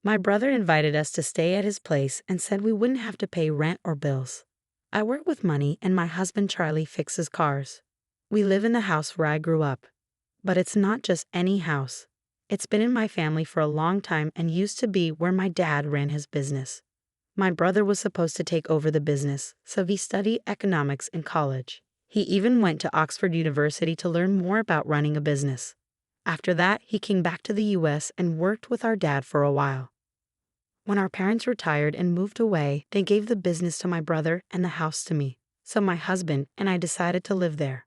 My brother invited us to stay at his place and said we wouldn't have to pay rent or bills. I work with money and my husband Charlie fixes cars. We live in the house where I grew up. But it's not just any house. It's been in my family for a long time and used to be where my dad ran his business. My brother was supposed to take over the business, so he studied economics in college. He even went to Oxford University to learn more about running a business. After that, he came back to the US and worked with our dad for a while. When our parents retired and moved away, they gave the business to my brother and the house to me. So my husband and I decided to live there.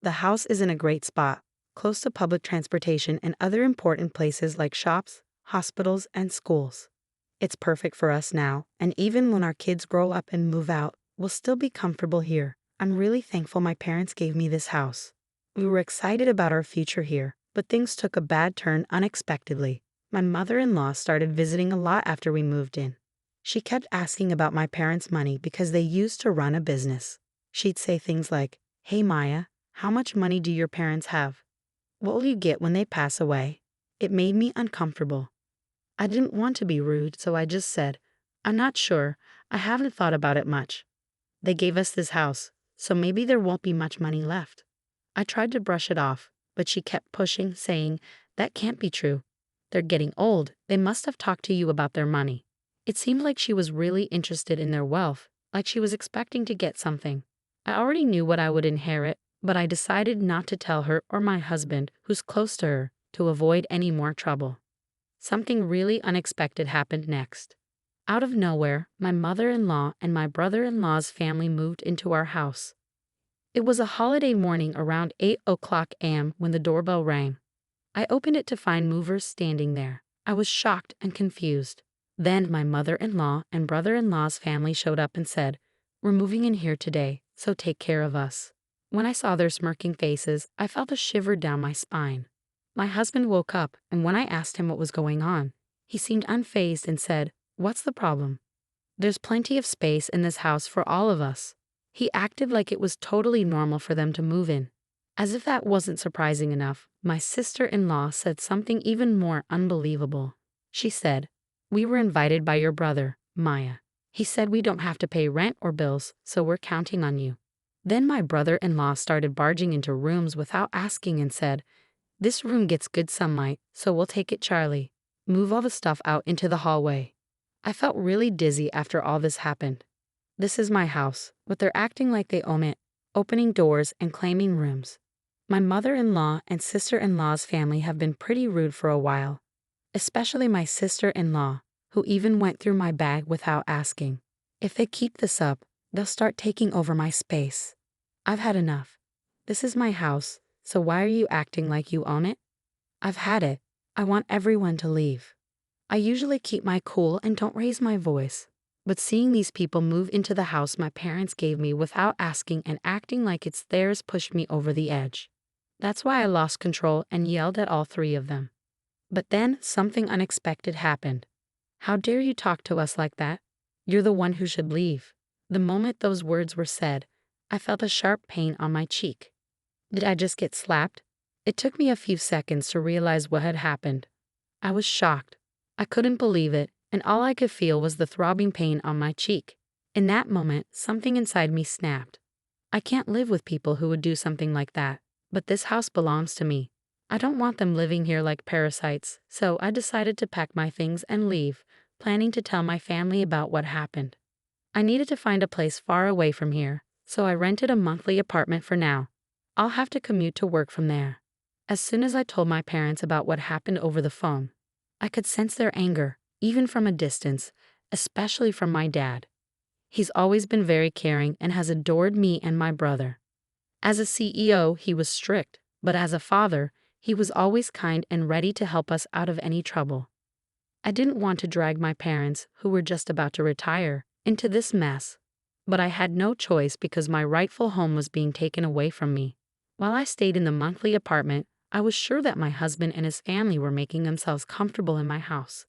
The house is in a great spot, close to public transportation and other important places like shops, hospitals, and schools. It's perfect for us now, and even when our kids grow up and move out, we'll still be comfortable here. I'm really thankful my parents gave me this house. We were excited about our future here, but things took a bad turn unexpectedly. My mother-in-law started visiting a lot after we moved in. She kept asking about my parents' money because they used to run a business. She'd say things like, "Hey Maya, how much money do your parents have? What will you get when they pass away?" It made me uncomfortable. I didn't want to be rude, so I just said, "I'm not sure. I haven't thought about it much. They gave us this house, so maybe there won't be much money left." I tried to brush it off, but she kept pushing, saying, "That can't be true. They're getting old. They must have talked to you about their money." It seemed like she was really interested in their wealth, like she was expecting to get something. I already knew what I would inherit, but I decided not to tell her or my husband, who's close to her, to avoid any more trouble. Something really unexpected happened next. Out of nowhere, my mother-in-law and my brother-in-law's family moved into our house. It was a holiday morning around 8 o'clock a.m. when the doorbell rang. I opened it to find movers standing there. I was shocked and confused. Then my mother-in-law and brother-in-law's family showed up and said, "We're moving in here today, so take care of us." When I saw their smirking faces, I felt a shiver down my spine. My husband woke up, and when I asked him what was going on, he seemed unfazed and said, "What's the problem? There's plenty of space in this house for all of us." He acted like it was totally normal for them to move in. As if that wasn't surprising enough, my sister-in-law said something even more unbelievable. She said, "We were invited by your brother, Maya. He said we don't have to pay rent or bills, so we're counting on you." Then my brother-in-law started barging into rooms without asking and said, "This room gets good sunlight, so we'll take it, Charlie. Move all the stuff out into the hallway." I felt really dizzy after all this happened. This is my house, but they're acting like they own it, opening doors and claiming rooms. My mother-in-law and sister-in-law's family have been pretty rude for a while, especially my sister-in-law, who even went through my bag without asking. If they keep this up, they'll start taking over my space. I've had enough. This is my house, so why are you acting like you own it? I've had it. I want everyone to leave. I usually keep my cool and don't raise my voice, but seeing these people move into the house my parents gave me without asking and acting like it's theirs pushed me over the edge. That's why I lost control and yelled at all three of them. But then something unexpected happened. "How dare you talk to us like that? You're the one who should leave." The moment those words were said, I felt a sharp pain on my cheek. Did I just get slapped? It took me a few seconds to realize what had happened. I was shocked. I couldn't believe it, and all I could feel was the throbbing pain on my cheek. In that moment, something inside me snapped. I can't live with people who would do something like that, but this house belongs to me. I don't want them living here like parasites, so I decided to pack my things and leave, planning to tell my family about what happened. I needed to find a place far away from here, so I rented a monthly apartment for now. I'll have to commute to work from there. As soon as I told my parents about what happened over the phone, I could sense their anger, even from a distance, especially from my dad. He's always been very caring and has adored me and my brother. As a CEO, he was strict, but as a father, he was always kind and ready to help us out of any trouble. I didn't want to drag my parents, who were just about to retire, into this mess, but I had no choice because my rightful home was being taken away from me. While I stayed in the monthly apartment, I was sure that my husband and his family were making themselves comfortable in my house.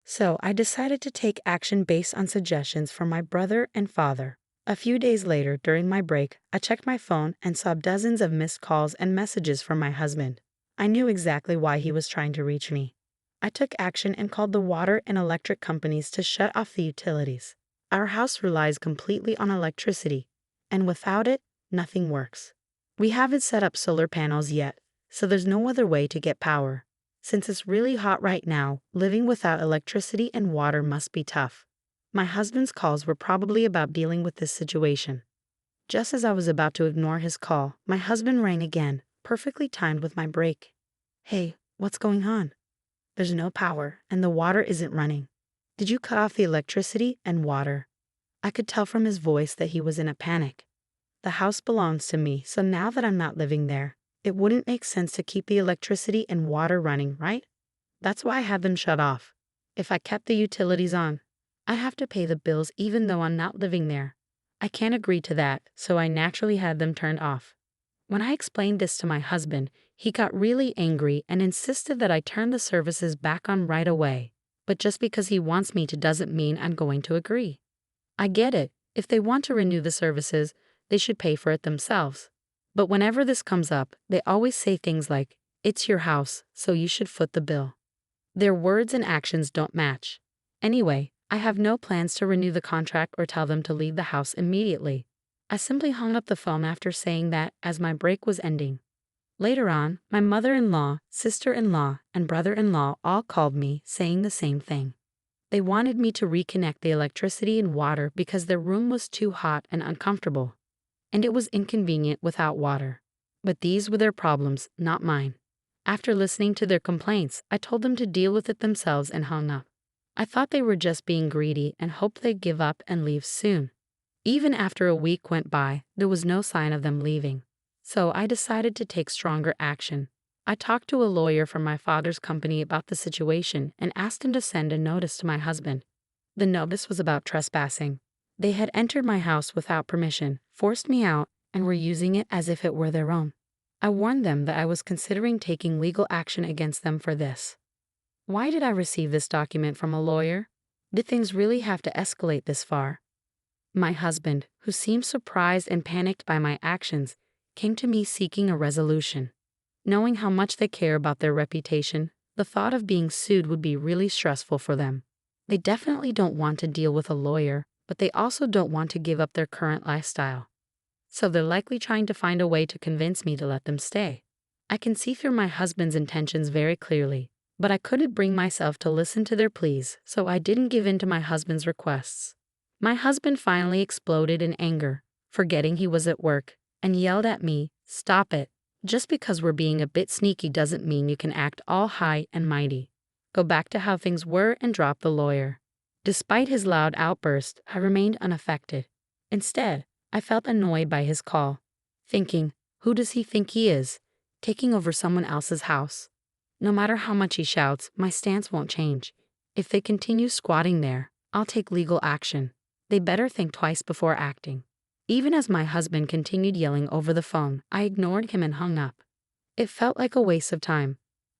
So I decided to take action based on suggestions from my brother and father. A few days later, during my break, I checked my phone and saw dozens of missed calls and messages from my husband. I knew exactly why he was trying to reach me. I took action and called the water and electric companies to shut off the utilities. Our house relies completely on electricity, and without it, nothing works. We haven't set up solar panels yet, so there's no other way to get power. Since it's really hot right now, living without electricity and water must be tough. My husband's calls were probably about dealing with this situation. Just as I was about to ignore his call, my husband rang again, perfectly timed with my break. Hey, what's going on? There's no power, and the water isn't running. Did you cut off the electricity and water? I could tell from his voice that he was in a panic. The house belongs to me, so now that I'm not living there, it wouldn't make sense to keep the electricity and water running, right? That's why I had them shut off. If I kept the utilities on, I'd have to pay the bills even though I'm not living there. I can't agree to that, so I naturally had them turned off. When I explained this to my husband, he got really angry and insisted that I turn the services back on right away. But just because he wants me to doesn't mean I'm going to agree. I get it. If they want to renew the services, they should pay for it themselves. But whenever this comes up, they always say things like, "It's your house, so you should foot the bill." Their words and actions don't match. Anyway, I have no plans to renew the contract or tell them to leave the house immediately. I simply hung up the phone after saying that as my break was ending. Later on, my mother-in-law, sister-in-law, and brother-in-law all called me saying the same thing. They wanted me to reconnect the electricity and water because their room was too hot and uncomfortable, and it was inconvenient without water. But these were their problems, not mine. After listening to their complaints, I told them to deal with it themselves and hung up. I thought they were just being greedy and hoped they'd give up and leave soon. Even after a week went by, there was no sign of them leaving. So I decided to take stronger action. I talked to a lawyer from my father's company about the situation and asked him to send a notice to my husband. The notice was about trespassing. They had entered my house without permission, forced me out, and were using it as if it were their own. I warned them that I was considering taking legal action against them for this. Why did I receive this document from a lawyer? Did things really have to escalate this far? My husband, who seemed surprised and panicked by my actions, came to me seeking a resolution. Knowing how much they care about their reputation, the thought of being sued would be really stressful for them. They definitely don't want to deal with a lawyer, but they also don't want to give up their current lifestyle. So they're likely trying to find a way to convince me to let them stay. I can see through my husband's intentions very clearly, but I couldn't bring myself to listen to their pleas, so I didn't give in to my husband's requests. My husband finally exploded in anger, forgetting he was at work, and yelled at me, "Stop it. Just because we're being a bit sneaky doesn't mean you can act all high and mighty. Go back to how things were and drop the lawyer." Despite his loud outburst, I remained unaffected. Instead, I felt annoyed by his call, thinking, who does he think he is, taking over someone else's house? No matter how much he shouts, my stance won't change. If they continue squatting there, I'll take legal action. They better think twice before acting. Even as my husband continued yelling over the phone, I ignored him and hung up. It felt like a waste of time.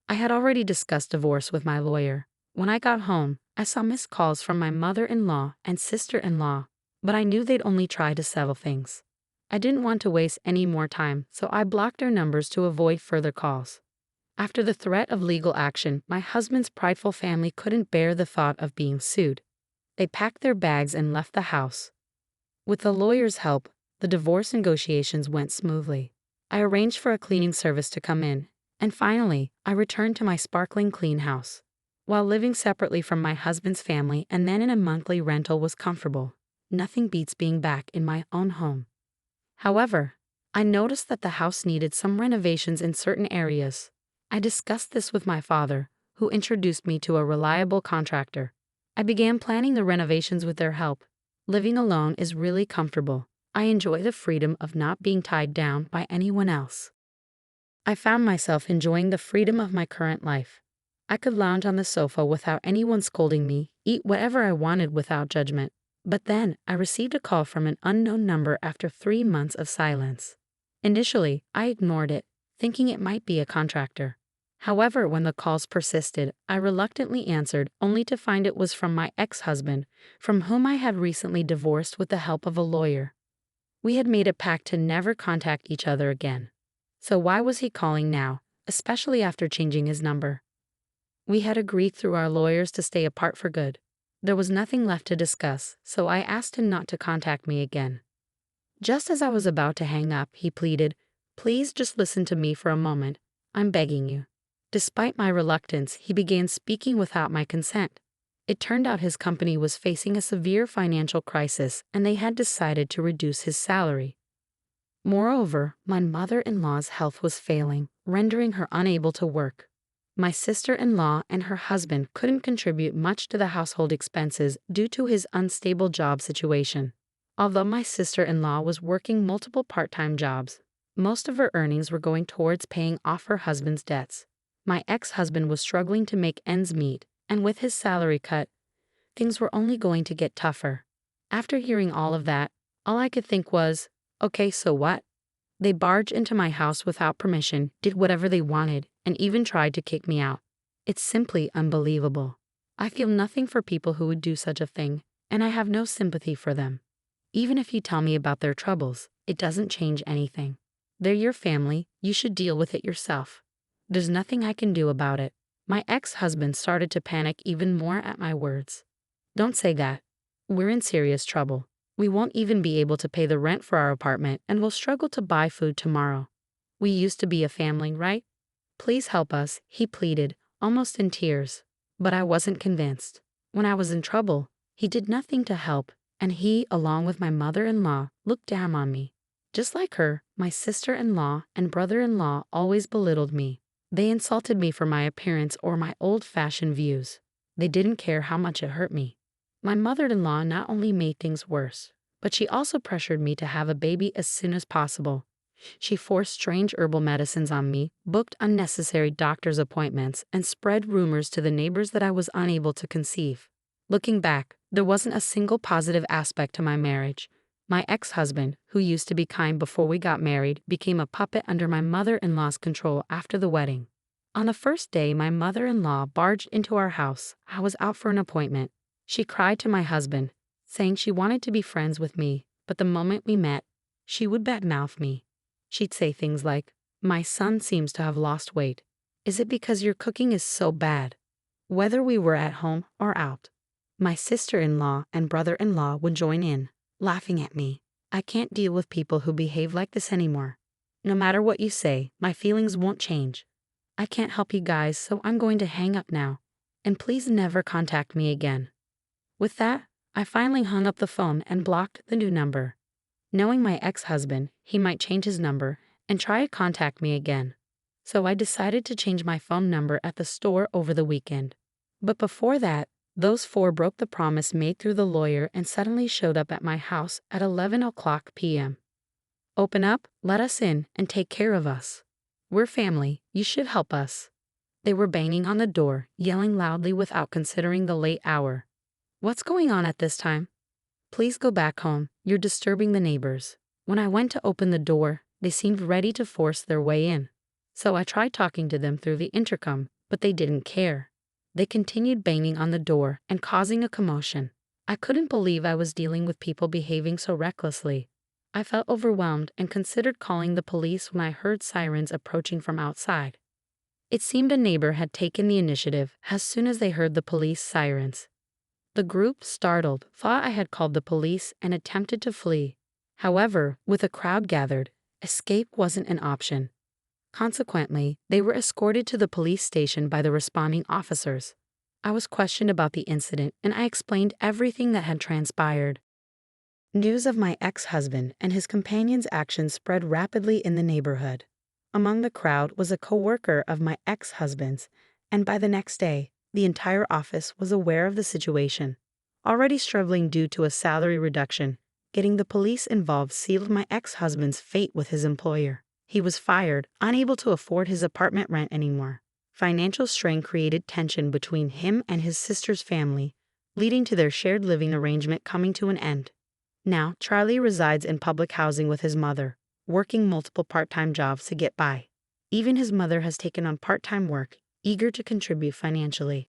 I had already discussed divorce with my lawyer. When I got home, I saw missed calls from my mother-in-law and sister-in-law, but I knew they'd only try to settle things. I didn't want to waste any more time, so I blocked their numbers to avoid further calls. After the threat of legal action, my husband's prideful family couldn't bear the thought of being sued. They packed their bags and left the house. With the lawyer's help, the divorce negotiations went smoothly. I arranged for a cleaning service to come in, and finally, I returned to my sparkling clean house. While living separately from my husband's family and then in a monthly rental was comfortable, nothing beats being back in my own home. However, I noticed that the house needed some renovations in certain areas. I discussed this with my father, who introduced me to a reliable contractor. I began planning the renovations with their help. Living alone is really comfortable. I enjoy the freedom of not being tied down by anyone else. I found myself enjoying the freedom of my current life. I could lounge on the sofa without anyone scolding me, eat whatever I wanted without judgment. But then I received a call from an unknown number after 3 months of silence. Initially, I ignored it, thinking it might be a contractor. However, when the calls persisted, I reluctantly answered, only to find it was from my ex-husband, from whom I had recently divorced with the help of a lawyer. We had made a pact to never contact each other again. So why was he calling now, especially after changing his number? We had agreed through our lawyers to stay apart for good. There was nothing left to discuss, so I asked him not to contact me again. Just as I was about to hang up, he pleaded, "Please just listen to me for a moment. I'm begging you." Despite my reluctance, he began speaking without my consent. It turned out his company was facing a severe financial crisis and they had decided to reduce his salary. Moreover, my mother-in-law's health was failing, rendering her unable to work. My sister-in-law and her husband couldn't contribute much to the household expenses due to his unstable job situation. Although my sister-in-law was working multiple part-time jobs, most of her earnings were going towards paying off her husband's debts. My ex-husband was struggling to make ends meet, and with his salary cut, things were only going to get tougher. After hearing all of that, all I could think was, okay, so what? They barged into my house without permission, did whatever they wanted, and even tried to kick me out. It's simply unbelievable. I feel nothing for people who would do such a thing, and I have no sympathy for them. Even if you tell me about their troubles, it doesn't change anything. They're your family, you should deal with it yourself. There's nothing I can do about it. My ex-husband started to panic even more at my words. Don't say that. We're in serious trouble. We won't even be able to pay the rent for our apartment and will struggle to buy food tomorrow. We used to be a family, right? Please help us, he pleaded, almost in tears. But I wasn't convinced. When I was in trouble, he did nothing to help, and he, along with my mother-in-law, looked down on me. Just like her, my sister-in-law and brother-in-law always belittled me. They insulted me for my appearance or my old-fashioned views. They didn't care how much it hurt me. My mother-in-law not only made things worse, but she also pressured me to have a baby as soon as possible. She forced strange herbal medicines on me, booked unnecessary doctor's appointments, and spread rumors to the neighbors that I was unable to conceive. Looking back, there wasn't a single positive aspect to my marriage. My ex-husband, who used to be kind before we got married, became a puppet under my mother-in-law's control after the wedding. On the first day my mother-in-law barged into our house, I was out for an appointment. She cried to my husband, saying she wanted to be friends with me, but the moment we met, she would badmouth me. She'd say things like, "My son seems to have lost weight. Is it because your cooking is so bad?" Whether we were at home or out, my sister-in-law and brother-in-law would join in, laughing at me. I can't deal with people who behave like this anymore. No matter what you say, my feelings won't change. I can't help you guys, so I'm going to hang up now. And please never contact me again. With that, I finally hung up the phone and blocked the new number. Knowing my ex-husband, he might change his number and try to contact me again. So I decided to change my phone number at the store over the weekend. But before that, those four broke the promise made through the lawyer and suddenly showed up at my house at 11:00 p.m. "Open up, let us in, and take care of us. We're family, you should help us." They were banging on the door, yelling loudly without considering the late hour. "What's going on at this time? Please go back home, you're disturbing the neighbors." When I went to open the door, they seemed ready to force their way in. So I tried talking to them through the intercom, but they didn't care. They continued banging on the door and causing a commotion. I couldn't believe I was dealing with people behaving so recklessly. I felt overwhelmed and considered calling the police when I heard sirens approaching from outside. It seemed a neighbor had taken the initiative as soon as they heard the police sirens. The group, startled, thought I had called the police and attempted to flee. However, with a crowd gathered, escape wasn't an option. Consequently, they were escorted to the police station by the responding officers. I was questioned about the incident and I explained everything that had transpired. News of my ex-husband and his companion's actions spread rapidly in the neighborhood. Among the crowd was a co-worker of my ex-husband's, and by the next day, the entire office was aware of the situation. Already struggling due to a salary reduction, getting the police involved sealed my ex-husband's fate with his employer. He was fired, unable to afford his apartment rent anymore. Financial strain created tension between him and his sister's family, leading to their shared living arrangement coming to an end. Now, Charlie resides in public housing with his mother, working multiple part-time jobs to get by. Even his mother has taken on part-time work, eager to contribute financially.